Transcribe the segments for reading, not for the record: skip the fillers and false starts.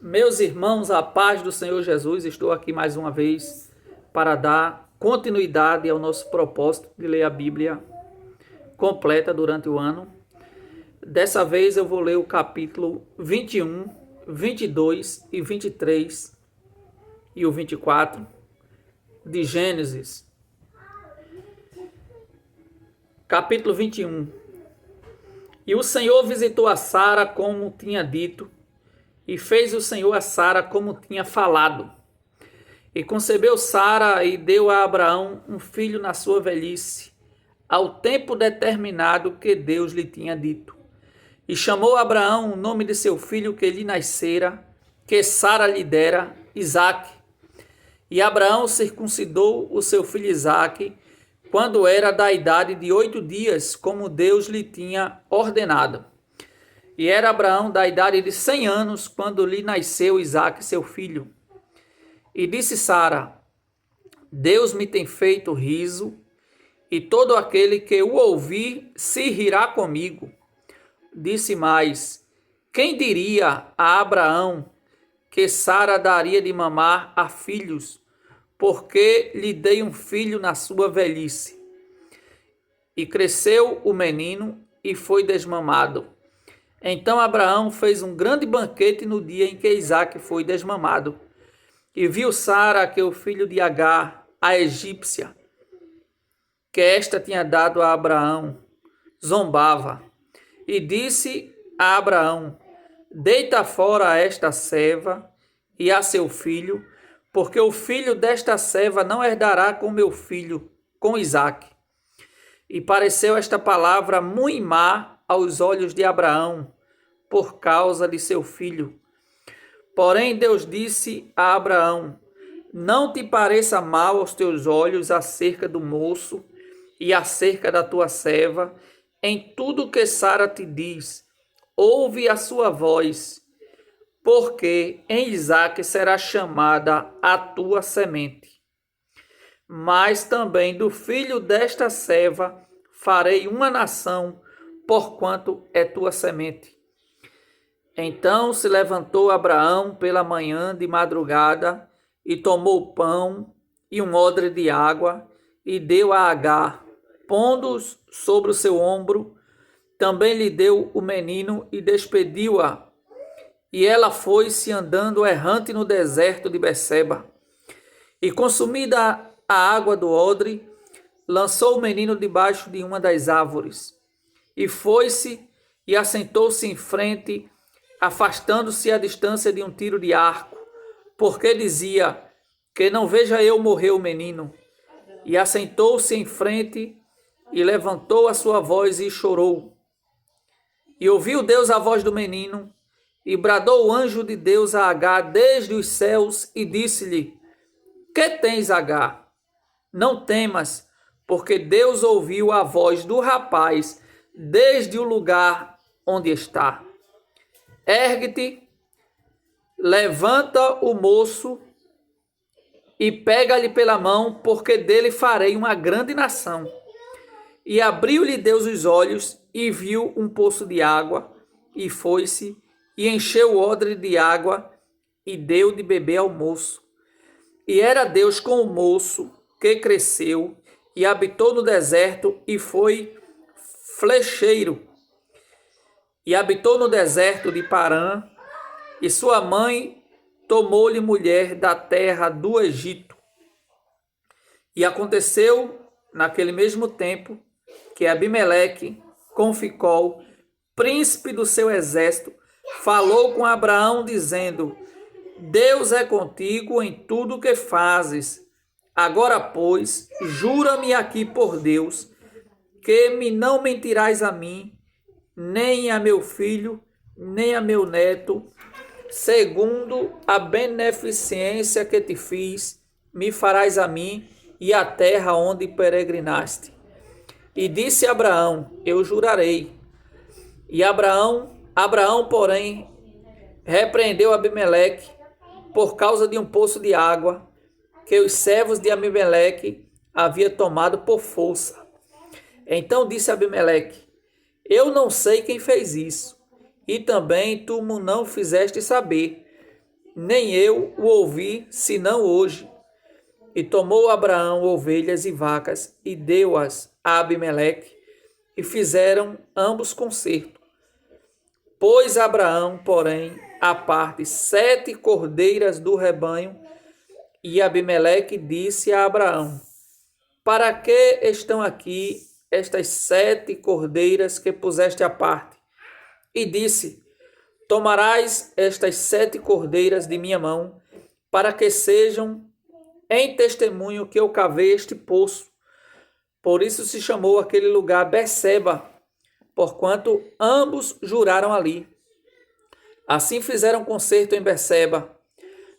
Meus irmãos, a paz do Senhor Jesus, estou aqui mais uma vez para dar continuidade ao nosso propósito de ler a Bíblia completa durante o ano. Dessa vez eu vou ler o capítulo 21, 22 e 23 e o 24 de Gênesis. Capítulo 21. E o Senhor visitou a Sara como tinha dito, e fez o Senhor a Sara como tinha falado. E concebeu Sara e deu a Abraão um filho na sua velhice, ao tempo determinado que Deus lhe tinha dito. E chamou Abraão o nome de seu filho que lhe nascera, que Sara lhe dera, Isaque. E Abraão circuncidou o seu filho Isaque, quando era da idade de 8 dias, como Deus lhe tinha ordenado. E era Abraão da idade de 100 anos, quando lhe nasceu Isaque, seu filho. E disse Sara: Deus me tem feito riso, e todo aquele que o ouvir se rirá comigo. Disse mais: quem diria a Abraão que Sara daria de mamar a filhos, porque lhe dei um filho na sua velhice? E cresceu o menino e foi desmamado. Então Abraão fez um grande banquete no dia em que Isaque foi desmamado. E viu Sara que o filho de Agar, a egípcia, que esta tinha dado a Abraão, zombava. E disse a Abraão: deita fora esta serva e a seu filho, porque o filho desta serva não herdará com meu filho, com Isaque. E pareceu esta palavra muito má aos olhos de Abraão, por causa de seu filho. Porém Deus disse a Abraão: não te pareça mal aos teus olhos acerca do moço e acerca da tua serva, em tudo que Sara te diz, ouve a sua voz, porque em Isaque será chamada a tua semente. Mas também do filho desta serva farei uma nação, porquanto é tua semente. Então se levantou Abraão pela manhã de madrugada, e tomou pão e um odre de água, e deu a Agar, pondo-os sobre o seu ombro. Também lhe deu o menino e despediu-a. E ela foi-se andando errante no deserto de Beceba. E consumida a água do odre, lançou o menino debaixo de uma das árvores. E foi-se e assentou-se em frente, afastando-se à distância de um tiro de arco, porque dizia: que não veja eu morrer o menino. E assentou-se em frente, e levantou a sua voz e chorou. E ouviu Deus a voz do menino, e bradou o anjo de Deus a Agar desde os céus, e disse-lhe: que tens, Agar? Não temas, porque Deus ouviu a voz do rapaz desde o lugar onde está. Ergue-te, levanta o moço e pega-lhe pela mão, porque dele farei uma grande nação. E abriu-lhe Deus os olhos e viu um poço de água, e foi-se e encheu o odre de água e deu de beber ao moço. E era Deus com o moço, que cresceu e habitou no deserto e foi flecheiro. E habitou no deserto de Parã, e sua mãe tomou-lhe mulher da terra do Egito. E aconteceu, naquele mesmo tempo, que Abimeleque, com Ficol, príncipe do seu exército, falou com Abraão, dizendo: Deus é contigo em tudo que fazes. Agora, pois, jura-me aqui por Deus, que me não mentirás a mim, nem a meu filho, nem a meu neto, segundo a beneficência que te fiz, me farás a mim e à terra onde peregrinaste. E disse Abraão: eu jurarei. E Abraão, porém, repreendeu Abimeleque por causa de um poço de água que os servos de Abimeleque haviam tomado por força. Então disse Abimeleque: eu não sei quem fez isso, e também tu me não fizeste saber. nem eu o ouvi, senão hoje. E tomou Abraão ovelhas e vacas, e deu-as a Abimeleque, e fizeram ambos concerto. Pôs Abraão, porém, à parte 7 cordeiras do rebanho, e Abimeleque disse a Abraão: para que estão aqui estas 7 cordeiras que puseste à parte? E disse: tomarás estas 7 cordeiras de minha mão, para que sejam em testemunho que eu cavei este poço. Por isso se chamou aquele lugar Berseba, porquanto ambos juraram ali. Assim fizeram concerto em Berseba.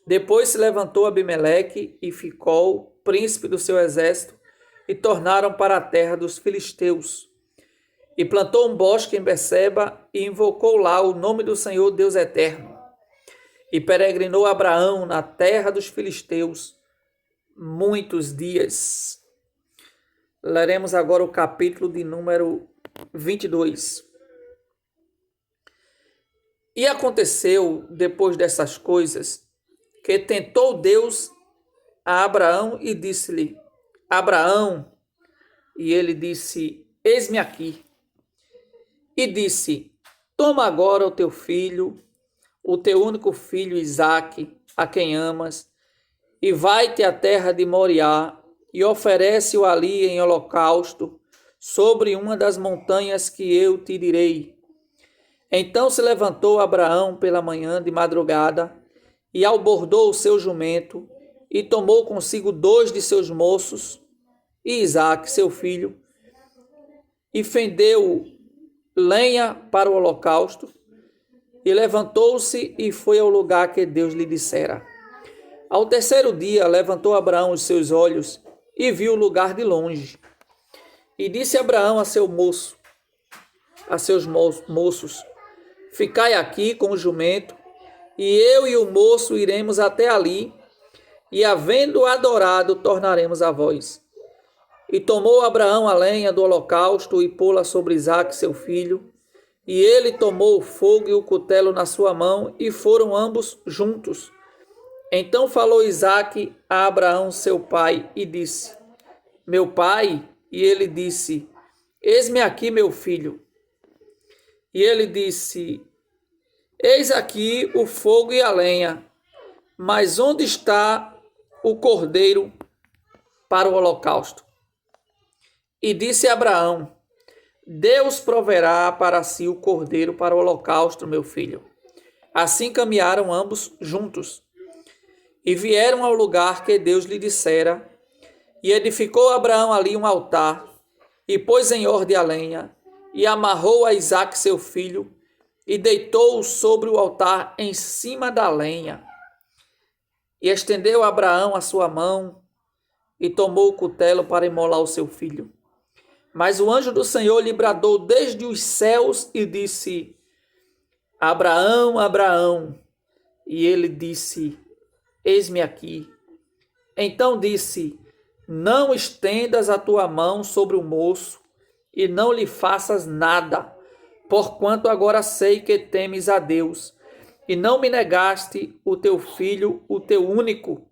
Depois se levantou Abimeleque e Ficol, príncipe do seu exército, e tornaram para a terra dos filisteus. E plantou um bosque em Berseba e invocou lá o nome do Senhor Deus eterno. E peregrinou Abraão na terra dos filisteus muitos dias. Leremos agora o capítulo de número 22. E aconteceu, depois dessas coisas, que tentou Deus a Abraão e disse-lhe: Abraão, e ele disse: eis-me aqui. E disse: toma agora o teu filho, o teu único filho Isaque, a quem amas, e vai-te à terra de Moriá, e oferece-o ali em holocausto, sobre uma das montanhas que eu te direi. Então se levantou Abraão pela manhã de madrugada, e albordou o seu jumento, e tomou consigo 2 de seus moços, e Isaque, seu filho, e fendeu lenha para o holocausto, e levantou-se e foi ao lugar que Deus lhe dissera. Ao terceiro dia levantou Abraão os seus olhos e viu o lugar de longe. E disse Abraão a seus moços: ficai aqui com o jumento, e eu e o moço iremos até ali, e havendo adorado, tornaremos a vós. E tomou Abraão a lenha do holocausto e pô-la sobre Isaque, seu filho, e ele tomou o fogo e o cutelo na sua mão, e foram ambos juntos. Então falou Isaque a Abraão, seu pai, e disse: meu pai? E ele disse: eis-me aqui, meu filho. E ele disse: eis aqui o fogo e a lenha, mas onde está o cordeiro para o holocausto? E disse Abraão: Deus proverá para si o cordeiro para o holocausto, meu filho. Assim caminharam ambos juntos. E vieram ao lugar que Deus lhe dissera, e edificou Abraão ali um altar, e pôs em ordem a lenha, e amarrou a Isaque seu filho, e deitou-o sobre o altar em cima da lenha. E estendeu Abraão a sua mão, e tomou o cutelo para imolar o seu filho. Mas o anjo do Senhor lhe bradou desde os céus e disse: Abraão, Abraão. E ele disse: eis-me aqui. Então disse: não estendas a tua mão sobre o moço, e não lhe faças nada, porquanto agora sei que temes a Deus, e não me negaste o teu filho, o teu único.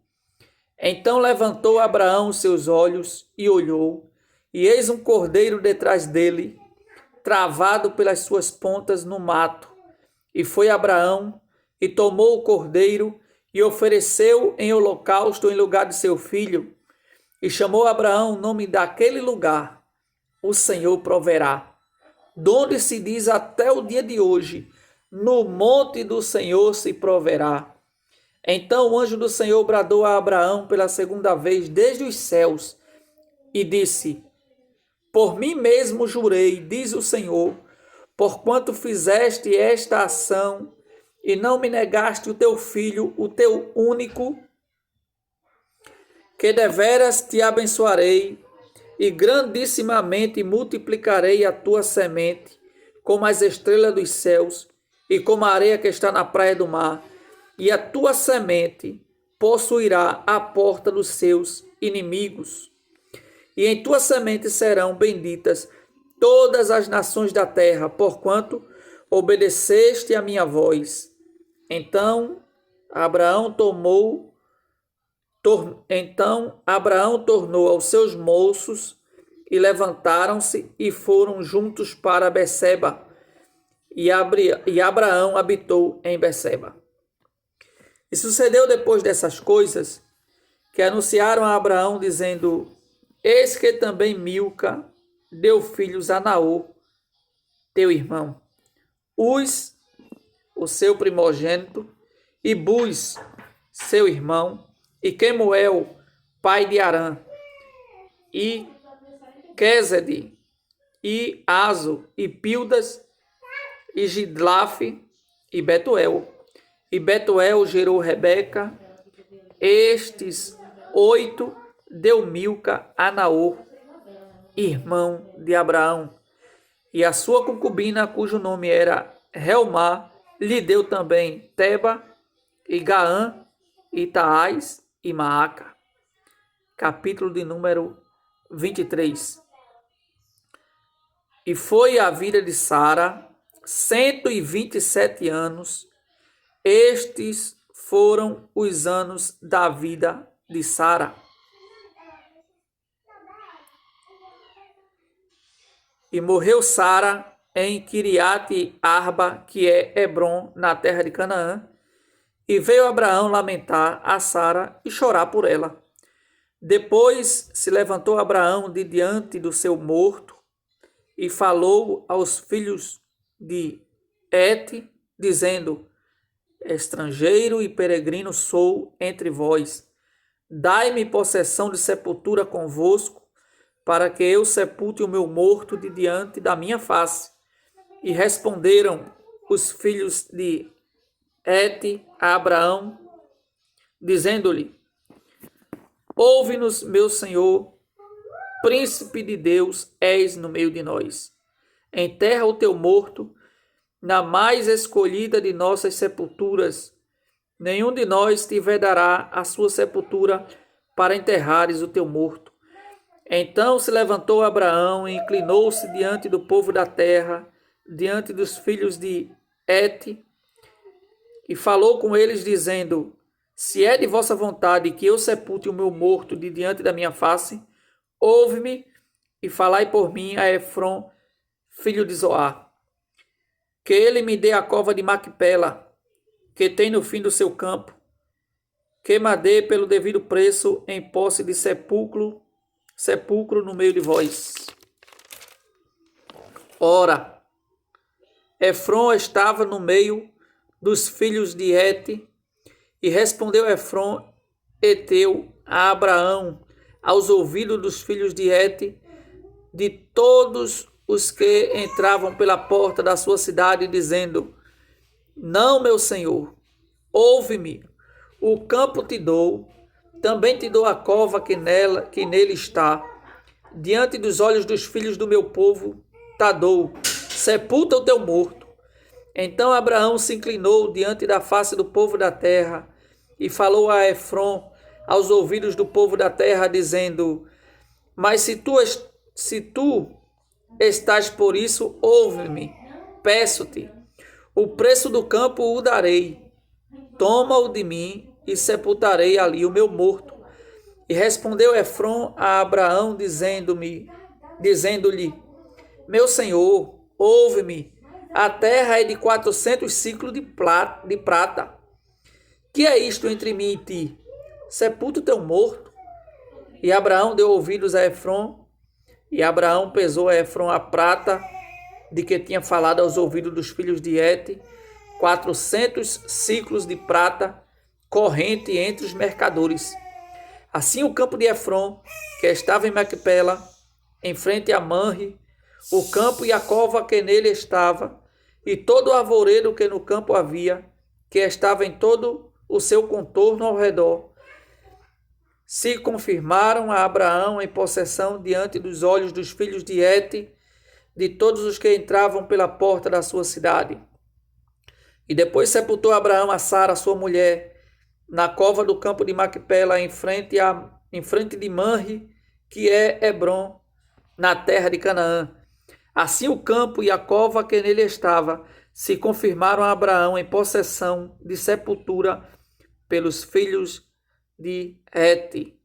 Então levantou Abraão os seus olhos e olhou, e eis um cordeiro detrás dele, travado pelas suas pontas no mato. E foi Abraão, e tomou o cordeiro, e ofereceu em holocausto em lugar de seu filho, e chamou Abraão o nome daquele lugar: o Senhor proverá. Donde se diz até o dia de hoje: no monte do Senhor se proverá. Então o anjo do Senhor bradou a Abraão pela segunda vez desde os céus, e disse: por mim mesmo jurei, diz o Senhor, porquanto fizeste esta ação, e não me negaste o teu filho, o teu único, que deveras te abençoarei, e grandissimamente multiplicarei a tua semente, como as estrelas dos céus, e como a areia que está na praia do mar, e a tua semente possuirá a porta dos seus inimigos. E em tua semente serão benditas todas as nações da terra, porquanto obedeceste a minha voz. Então Abraão tomou, então Abraão tornou aos seus moços e levantaram-se e foram juntos para Beceba. E Abraão habitou em Beceba. E sucedeu depois dessas coisas que anunciaram a Abraão, dizendo: Eis que também Milca deu filhos a Naor, teu irmão, Uz, o seu primogênito, e Buz, seu irmão, e Quemuel, pai de Arã, e Quezede, e Azo, e Pildas, e Gidlafe, e Betuel. E Betuel gerou Rebeca. Estes 8 deu Milca a Naor, irmão de Abraão. E a sua concubina, cujo nome era Reumá, lhe deu também Teba, e Gaã, e Taás, e Maaca. Capítulo de número 23. E foi a vida de Sara 127 anos. Estes foram os anos da vida de Sara. E morreu Sara em Quiriate Arba, que é Hebrom, na terra de Canaã. E veio Abraão lamentar a Sara e chorar por ela. Depois se levantou Abraão de diante do seu morto e falou aos filhos de Et, dizendo: Estrangeiro e peregrino sou entre vós. Dai-me possessão de sepultura convosco, para que eu sepulte o meu morto de diante da minha face. E responderam os filhos de Et a Abraão, dizendo-lhe: Ouve-nos, meu senhor, príncipe de Deus és no meio de nós. Enterra o teu morto na mais escolhida de nossas sepulturas. Nenhum de nós te vedará a sua sepultura para enterrares o teu morto. Então se levantou Abraão e inclinou-se diante do povo da terra, diante dos filhos de Et, e falou com eles, dizendo: Se é de vossa vontade que eu sepulte o meu morto de diante da minha face, ouve-me e falai por mim a Efrom, filho de Zoar, que ele me dê a cova de Macpela, que tem no fim do seu campo, que me dê pelo devido preço em posse de sepulcro no meio de vós. Ora, Efrom estava no meio dos filhos de Et, e respondeu Efrom, heteu, a Abraão, aos ouvidos dos filhos de Et, de todos os que entravam pela porta da sua cidade, dizendo: Não, meu senhor, ouve-me, o campo te dou, também te dou a cova que nele está, diante dos olhos dos filhos do meu povo, te dou, sepulta o teu morto. Então Abraão se inclinou diante da face do povo da terra e falou a Efrom aos ouvidos do povo da terra, dizendo: Mas se tu estás por isso, ouve-me, peço-te, o preço do campo o darei, toma-o de mim e sepultarei ali o meu morto. E respondeu Efrom a Abraão, dizendo-lhe: Meu senhor, ouve-me, a terra é de 400 ciclos de prata. Que é isto entre mim e ti? Sepulta o teu morto. E Abraão deu ouvidos a Efrom, e Abraão pesou a Efrom a prata de que tinha falado aos ouvidos dos filhos de Et, 400 ciclos de prata, corrente entre os mercadores. Assim o campo de Efrom, que estava em Macpela, em frente a Manre, o campo e a cova que nele estava, e todo o arvoredo que no campo havia, que estava em todo o seu contorno ao redor, se confirmaram a Abraão em possessão diante dos olhos dos filhos de Et, de todos os que entravam pela porta da sua cidade. E depois sepultou Abraão a Sara, sua mulher, na cova do campo de Macpela, em frente de Manre, que é Hebrom, na terra de Canaã. Assim o campo e a cova que nele estava se confirmaram a Abraão em possessão de sepultura pelos filhos de Hete.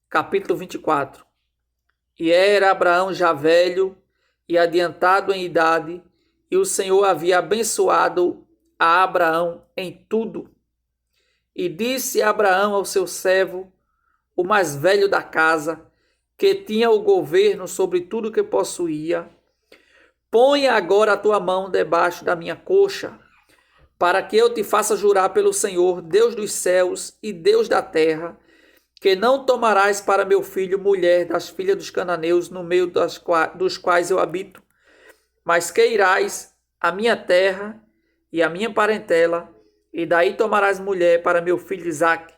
Capítulo 24. E era Abraão já velho e adiantado em idade, e o Senhor havia abençoado a Abraão em tudo. E disse Abraão ao seu servo, o mais velho da casa, que tinha o governo sobre tudo que possuía: põe agora a tua mão debaixo da minha coxa, para que eu te faça jurar pelo Senhor, Deus dos céus e Deus da terra, que não tomarás para meu filho mulher das filhas dos cananeus no meio dos quais eu habito, mas que irás à minha terra e à minha parentela, e daí tomarás mulher para meu filho Isaque.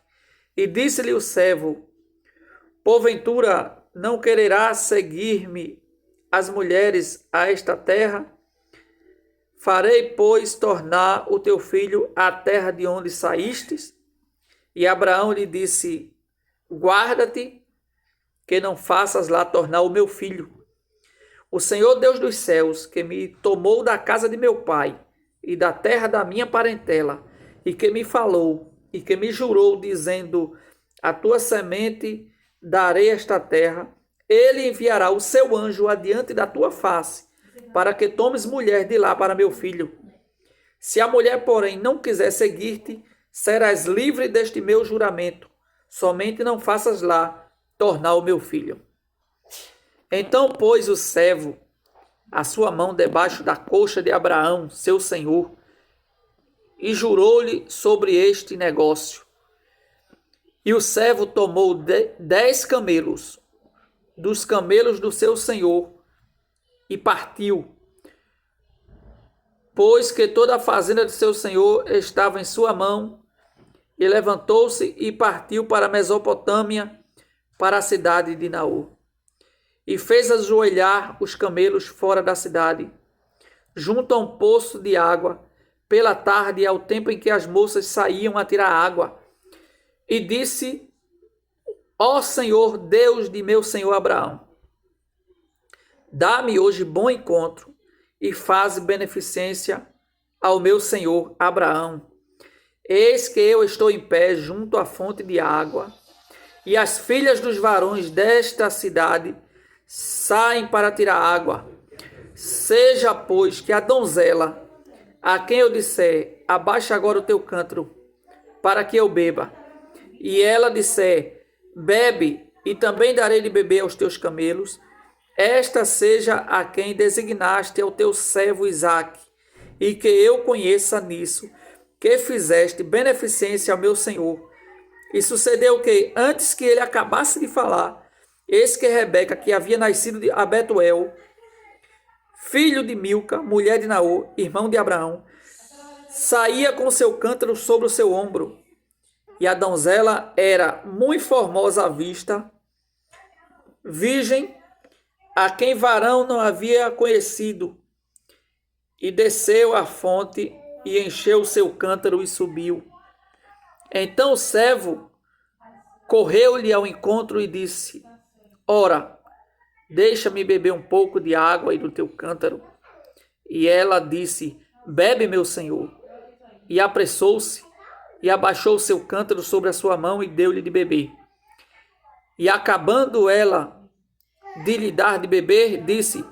E disse-lhe o servo: porventura não quererás seguir-me as mulheres a esta terra? Farei, pois, tornar o teu filho à terra de onde saístes? E Abraão lhe disse: guarda-te, que não faças lá tornar o meu filho. O Senhor Deus dos céus, que me tomou da casa de meu pai e da terra da minha parentela, e que me falou e que me jurou, dizendo: a tua semente darei esta terra, ele enviará o seu anjo adiante da tua face, para que tomes mulher de lá para meu filho. Se a mulher, porém, não quiser seguir-te, serás livre deste meu juramento. Somente não faças lá tornar o meu filho. Então pôs o servo a sua mão debaixo da coxa de Abraão, seu senhor, e jurou-lhe sobre este negócio. E o servo tomou 10 camelos dos camelos do seu senhor e partiu, pois que toda a fazenda de seu senhor estava em sua mão, e levantou-se e partiu para a Mesopotâmia, para a cidade de Naor. E fez ajoelhar os camelos fora da cidade, junto a um poço de água, pela tarde, ao tempo em que as moças saíam a tirar água. E disse: ó Senhor, Deus de meu senhor Abraão, dá-me hoje bom encontro e faze beneficência ao meu senhor Abraão. Eis que eu estou em pé junto à fonte de água, e as filhas dos varões desta cidade saem para tirar água. Seja, pois, que a donzela, a quem eu disser: abaixa agora o teu cântaro, para que eu beba, e ela disser: bebe, e também darei de beber aos teus camelos, esta seja a quem designaste ao teu servo Isaque, e que eu conheça nisso, que fizeste beneficência ao meu senhor. E sucedeu que, antes que ele acabasse de falar, eis que Rebeca, que havia nascido a Betuel, filho de Milca, mulher de Naor, irmão de Abraão, saía com seu cântaro sobre o seu ombro. E a donzela era muito formosa à vista, virgem, a quem varão não havia conhecido. E desceu à fonte e encheu o seu cântaro e subiu. Então o servo correu-lhe ao encontro e disse: ora, deixa-me beber um pouco de água aí do teu cântaro. E ela disse: bebe, meu senhor. E apressou-se e abaixou o seu cântaro sobre a sua mão e deu-lhe de beber. E acabando ela de lhe dar de beber, disse: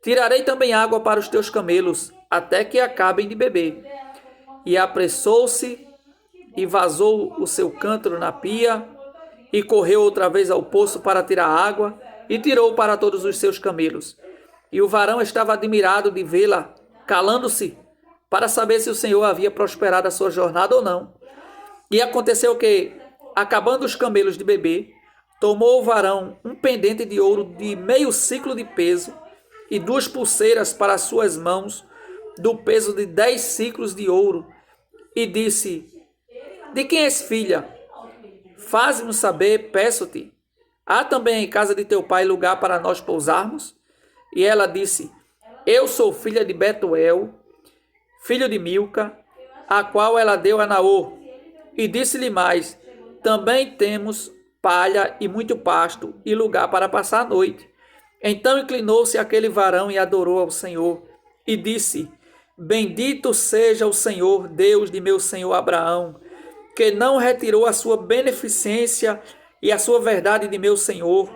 tirarei também água para os teus camelos, até que acabem de beber. E apressou-se e vazou o seu cântaro na pia, e correu outra vez ao poço para tirar água, e tirou para todos os seus camelos. E o varão estava admirado de vê-la, calando-se, para saber se o Senhor havia prosperado a sua jornada ou não. E aconteceu que, acabando os camelos de beber, tomou o varão um pendente de ouro de meio siclo de peso, e 2 pulseiras para as suas mãos, do peso de 10 siclos de ouro, e disse: de quem és filha? Faze-nos saber, peço-te. Há também em casa de teu pai lugar para nós pousarmos? E ela disse: eu sou filha de Betuel, filho de Milca, a qual ela deu a Naor. E disse-lhe mais: também temos palha e muito pasto, e lugar para passar a noite. Então inclinou-se aquele varão e adorou ao Senhor, e disse: bendito seja o Senhor, Deus de meu senhor Abraão, que não retirou a sua beneficência e a sua verdade de meu senhor.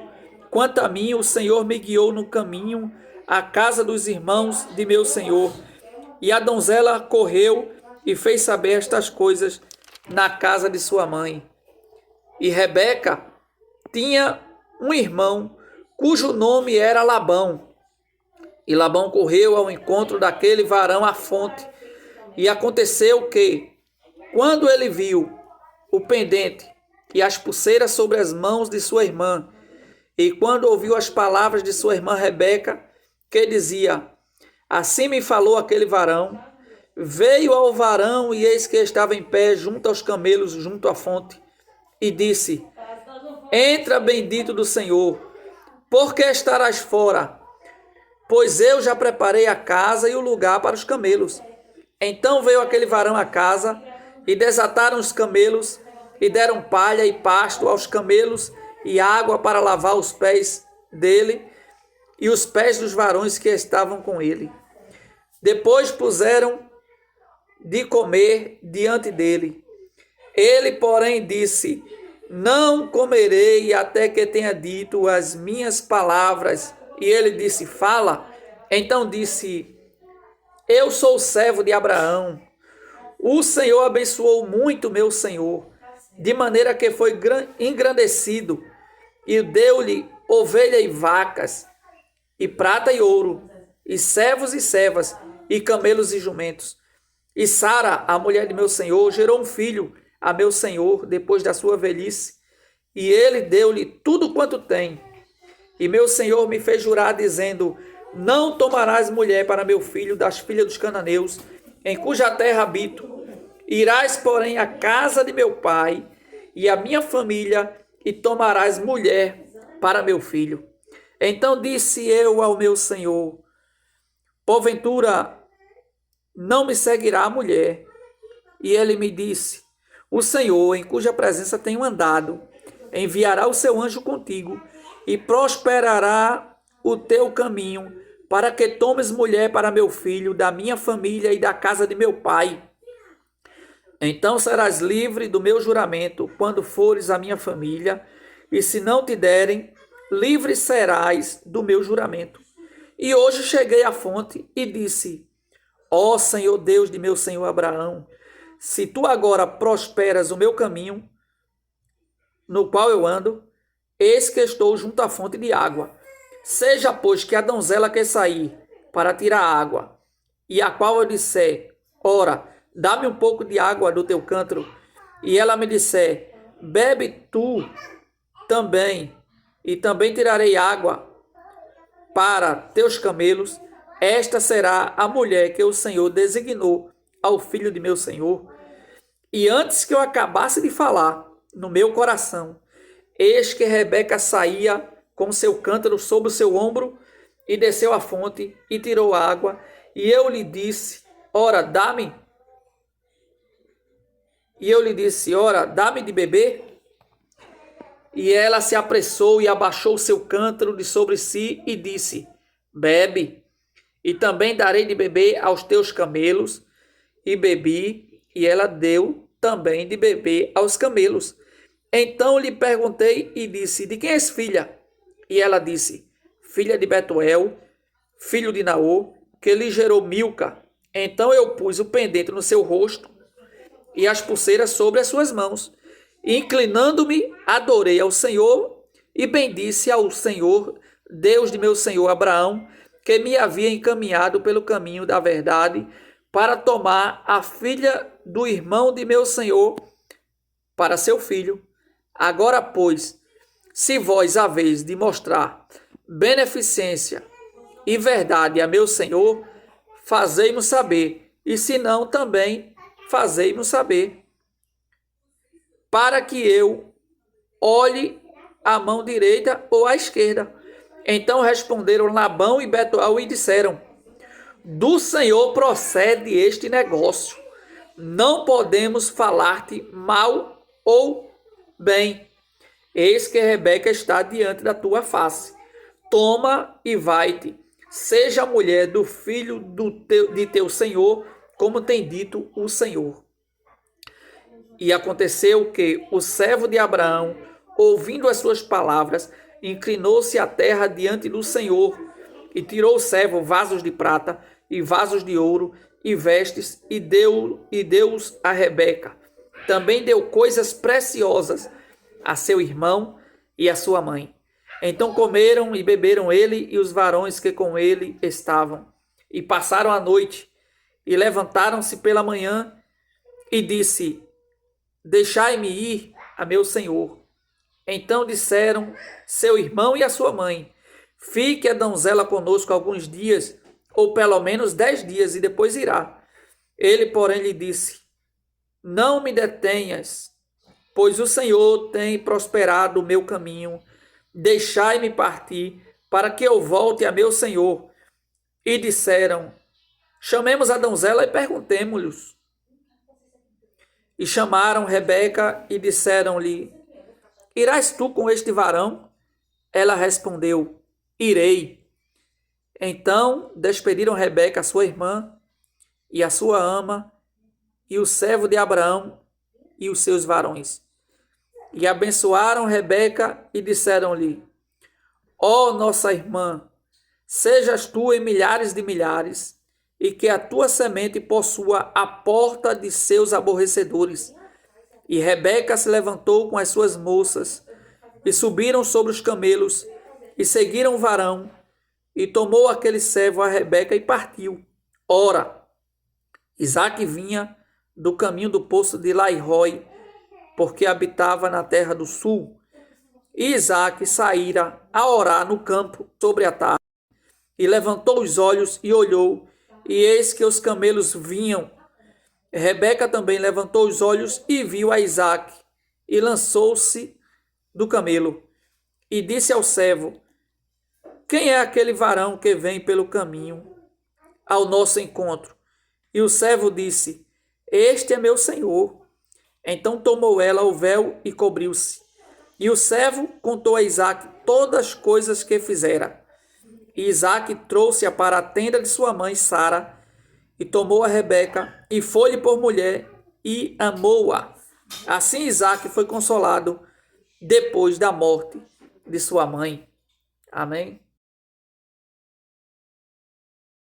Quanto a mim, o Senhor me guiou no caminho à casa dos irmãos de meu senhor. E a donzela correu e fez saber estas coisas na casa de sua mãe. E Rebeca tinha um irmão, cujo nome era Labão. E Labão correu ao encontro daquele varão à fonte. E aconteceu que, quando ele viu o pendente e as pulseiras sobre as mãos de sua irmã, e quando ouviu as palavras de sua irmã Rebeca, que dizia: assim me falou aquele varão, veio ao varão e eis que estava em pé junto aos camelos, junto à fonte, e disse: entra, bendito do Senhor, porque estarás fora? Pois eu já preparei a casa e o lugar para os camelos. Então veio aquele varão à casa, e desataram os camelos, e deram palha e pasto aos camelos, e água para lavar os pés dele, e os pés dos varões que estavam com ele. Depois puseram de comer diante dele. Ele, porém, disse: não comerei até que tenha dito as minhas palavras. E ele disse: fala. Então disse: eu sou servo de Abraão. O Senhor abençoou muito meu senhor, de maneira que foi engrandecido, e deu-lhe ovelha e vacas, e prata e ouro, e servos e servas, e camelos e jumentos. E Sara, a mulher de meu senhor, gerou um filho a meu senhor depois da sua velhice, e ele deu-lhe tudo quanto tem. E meu senhor me fez jurar, dizendo: não tomarás mulher para meu filho das filhas dos cananeus, em cuja terra habito. Irás, porém, à casa de meu pai e à minha família, e tomarás mulher para meu filho. Então disse eu ao meu senhor: porventura não me seguirá a mulher? E ele me disse: o Senhor, em cuja presença tenho andado, enviará o seu anjo contigo, e prosperará o teu caminho, para que tomes mulher para meu filho, da minha família e da casa de meu pai. Então serás livre do meu juramento, quando fores à minha família, e se não te derem, livre serás do meu juramento. E hoje cheguei à fonte e disse: ó Senhor Deus de meu senhor Abraão, se tu agora prosperas o meu caminho, no qual eu ando, eis que estou junto à fonte de água. Seja, pois, que a donzela que sair para tirar água, e a qual eu disser: ora, dá-me um pouco de água do teu cântaro, e ela me disser: bebe tu também, e também tirarei água para teus camelos, esta será a mulher que o Senhor designou ao filho de meu senhor. E antes que eu acabasse de falar, no meu coração, eis que Rebeca saía com seu cântaro sobre o seu ombro, e desceu à fonte, e tirou água, e eu lhe disse: ora, dá-me. E eu lhe disse: ora, dá-me de beber. E ela se apressou e abaixou o seu cântaro de sobre si, e disse: bebe, e também darei de beber aos teus camelos. E bebi, e ela deu também de beber aos camelos. Então lhe perguntei e disse: de quem és filha? E ela disse: filha de Betuel, filho de Naor, que lhe gerou Milca. Então eu pus o pendente no seu rosto e as pulseiras sobre as suas mãos. E, inclinando-me, adorei ao Senhor e bendisse ao Senhor, Deus de meu senhor Abraão, que me havia encaminhado pelo caminho da verdade, para tomar a filha do irmão de meu senhor para seu filho. Agora, pois, se vós haveis de mostrar beneficência e verdade a meu senhor, fazei-mo saber, e se não, também fazei-mo saber, para que eu olhe a mão direita ou à esquerda. Então responderam Labão e Betuel e disseram: do Senhor procede este negócio. Não podemos falar-te mal ou bem. Eis que Rebeca está diante da tua face. Toma e vai-te. Seja mulher do filho de teu senhor, como tem dito o Senhor. E aconteceu que o servo de Abraão, ouvindo as suas palavras, inclinou-se à terra diante do Senhor, e tirou o servo vasos de prata e vasos de ouro e vestes, e deu-os a Rebeca. Também deu coisas preciosas a seu irmão e a sua mãe. Então comeram e beberam ele e os varões que com ele estavam, e passaram a noite, e levantaram-se pela manhã, e disse: Deixai-me ir a meu senhor. Então disseram seu irmão e a sua mãe: Fique a donzela conosco alguns dias, ou pelo menos 10 dias, e depois irá. Ele, porém, lhe disse: Não me detenhas, pois o Senhor tem prosperado o meu caminho. Deixai-me partir, para que eu volte a meu senhor. E disseram: Chamemos a donzela e perguntemo-lhes. E chamaram Rebeca e disseram-lhe: Irás tu com este varão? Ela respondeu: Irei. Então despediram Rebeca, sua irmã, e a sua ama, e o servo de Abraão, e os seus varões. E abençoaram Rebeca e disseram-lhe: Ó nossa irmã, sejas tu em milhares de milhares, e que a tua semente possua a porta de seus aborrecedores. E Rebeca se levantou com as suas moças, e subiram sobre os camelos, e seguiram o varão, e tomou aquele servo a Rebeca e partiu. Ora, Isaque vinha do caminho do poço de Lairoi, porque habitava na terra do sul. E Isaque saíra a orar no campo sobre a tarde, e levantou os olhos e olhou, e eis que os camelos vinham. Rebeca também levantou os olhos e viu a Isaque, e lançou-se do camelo, e disse ao servo: Quem é aquele varão que vem pelo caminho ao nosso encontro? E o servo disse: Este é meu senhor. Então tomou ela o véu e cobriu-se. E o servo contou a Isaque todas as coisas que fizera. E Isaque trouxe-a para a tenda de sua mãe Sara, e tomou a Rebeca, e foi-lhe por mulher, e amou-a. Assim Isaque foi consolado depois da morte de sua mãe. Amém?